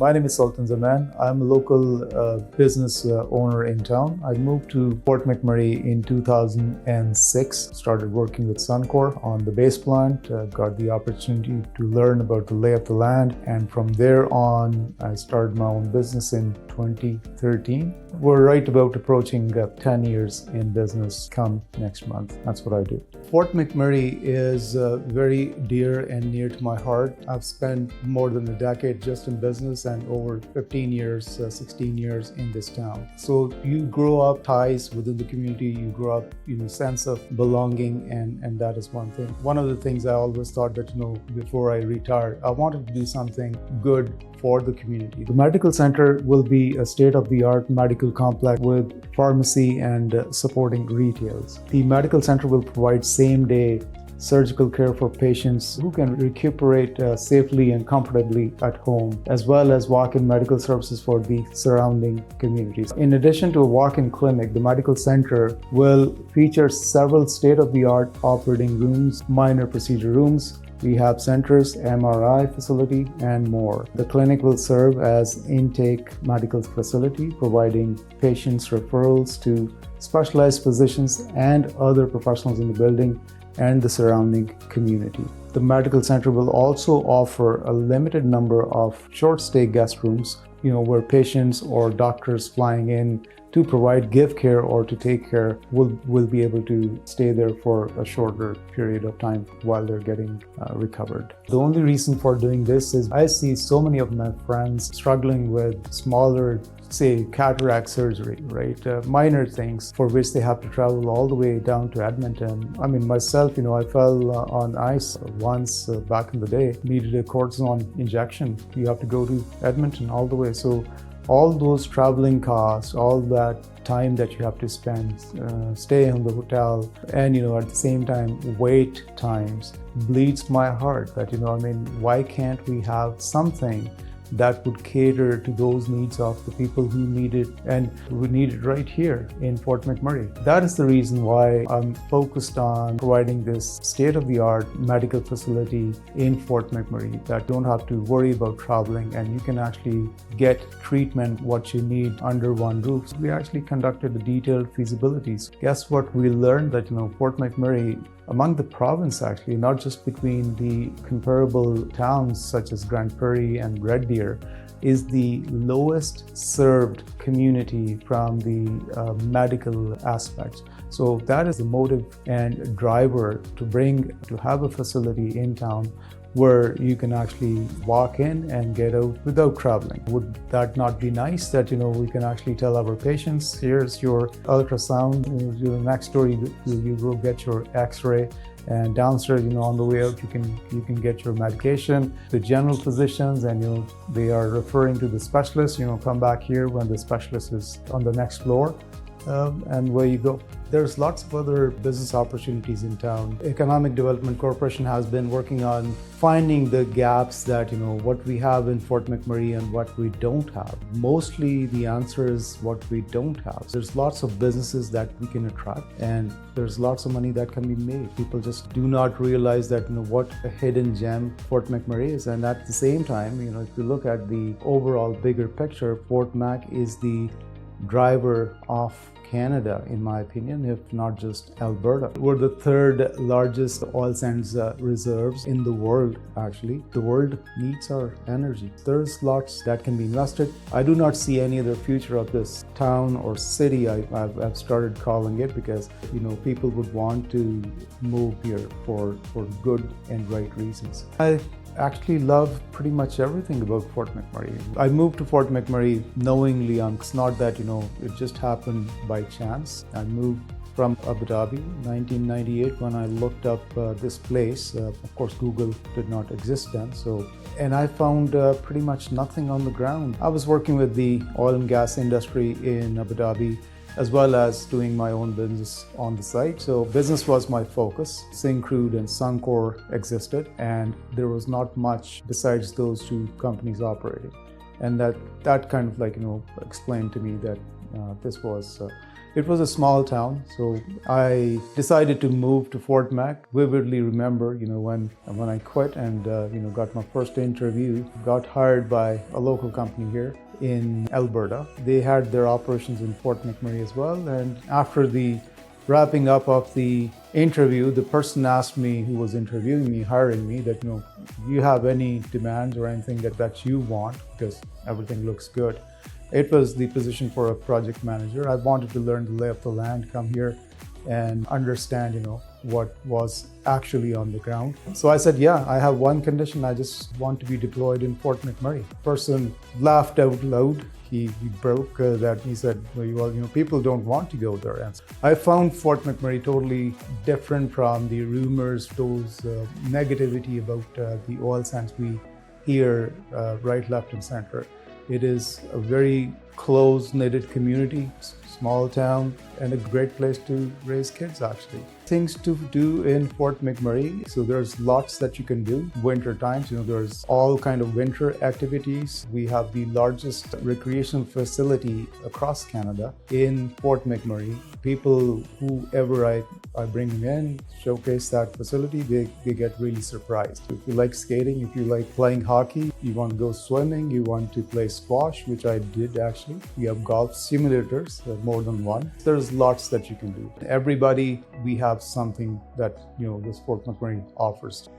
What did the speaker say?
My name is Sultan Zamman. I'm a local business owner in town. I moved to Fort McMurray in 2006, started working with Suncor on the base plant, got the opportunity to learn about the lay of the land, and from there on, I started my own business in 2013. We're right about approaching 10 years in business come next month. That's what I do. Fort McMurray is very dear and near to my heart. I've spent more than a decade just in business and over 15 years, 16 years in this town. So you grow up ties within the community, you grow up, sense of belonging, and that is one thing. One of the things I always thought that, before I retired, I wanted to do something good for the community. The medical center will be a state-of-the-art medical complex with pharmacy and supporting retails. The medical center will provide same-day surgical care for patients who can recuperate safely and comfortably at home, as well as walk-in medical services for the surrounding communities. In addition to a walk-in clinic, the medical center will feature several state-of-the-art operating rooms, minor procedure rooms, rehab centers, MRI facility, and more. The clinic will serve as intake medical facility, providing patients referrals to specialized physicians and other professionals in the building and the surrounding community. The medical center will also offer a limited number of short-stay guest rooms, where patients or doctors flying in to give care or to take care will be able to stay there for a shorter period of time while they're getting recovered. The only reason for doing this is I see so many of my friends struggling with smaller, say, cataract surgery, right? Minor things for which they have to travel all the way down to Edmonton. I mean, myself, I fell on ice once back in the day, needed a cortisone injection. You have to go to Edmonton all the way. So all those traveling costs, all that time that you have to spend, stay in the hotel, and at the same time, wait times bleeds my heart that, why can't we have something that would cater to those needs of the people who need it and who need it right here in Fort McMurray. That is the reason why I'm focused on providing this state-of-the-art medical facility in Fort McMurray that don't have to worry about traveling, and you can actually get treatment what you need under one roof. So we actually conducted a detailed feasibilities. Guess what? We learned that Fort McMurray, among the province actually, not just between the comparable towns such as Grand Prairie and Red Deer, is the lowest served community from the medical aspect. So that is the motive and driver to have a facility in town where you can actually walk in and get out without traveling. Would that not be nice that, we can actually tell our patients, here's your ultrasound, next door you go get your x-ray, and downstairs, on the way out, you can get your medication. The general physicians, and they are referring to the specialist, come back here when the specialist is on the next floor. And where you go. There's lots of other business opportunities in town. Economic Development Corporation has been working on finding the gaps that, what we have in Fort McMurray and what we don't have. Mostly the answer is what we don't have. There's lots of businesses that we can attract, and there's lots of money that can be made. People just do not realize that, what a hidden gem Fort McMurray is. And at the same time, if you look at the overall bigger picture, Fort Mac is the driver of Canada, in my opinion, if not just Alberta. We're the third largest oil sands reserves in the world, actually. The world needs our energy. There's lots that can be invested. I do not see any other future of this town or city, I've started calling it, because, people would want to move here for good and right reasons. I actually love pretty much everything about Fort McMurray. I moved to Fort McMurray knowingly. It's not that, it just happened by chance. I moved from Abu Dhabi 1998 when I looked up this place. Of course, Google did not exist then. And I found pretty much nothing on the ground. I was working with the oil and gas industry in Abu Dhabi, as well as doing my own business on the side. So business was my focus. Syncrude and Suncor existed, and there was not much besides those two companies operating. And that kind of explained to me that this was It was a small town, so I decided to move to Fort Mac. Vividly remember, when I quit and got my first interview, got hired by a local company here in Alberta. They had their operations in Fort McMurray as well, and after the wrapping up of the interview, the person asked me, who was interviewing me, hiring me, that, do you have any demands or anything that you want, because everything looks good. It was the position for a project manager. I wanted to learn the lay of the land, come here and understand, what was actually on the ground. So I said, yeah, I have one condition. I just want to be deployed in Fort McMurray. Person laughed out loud. He broke that. He said, well, people don't want to go there. And I found Fort McMurray totally different from the rumors, those negativity about the oil sands we hear right, left, and center. It is a very close-knitted community, small town, and a great place to raise kids, actually. Things to do in Fort McMurray. So there's lots that you can do. Winter times, there's all kind of winter activities. We have the largest recreational facility across Canada in Fort McMurray. People, whoever I bring them in, showcase that facility, they get really surprised. If you like skating, if you like playing hockey, you want to go swimming, you want to play squash, which I did actually. We have golf simulators, more than one. There's lots that you can do. Everybody, we have something that, this Fort McMurray offers.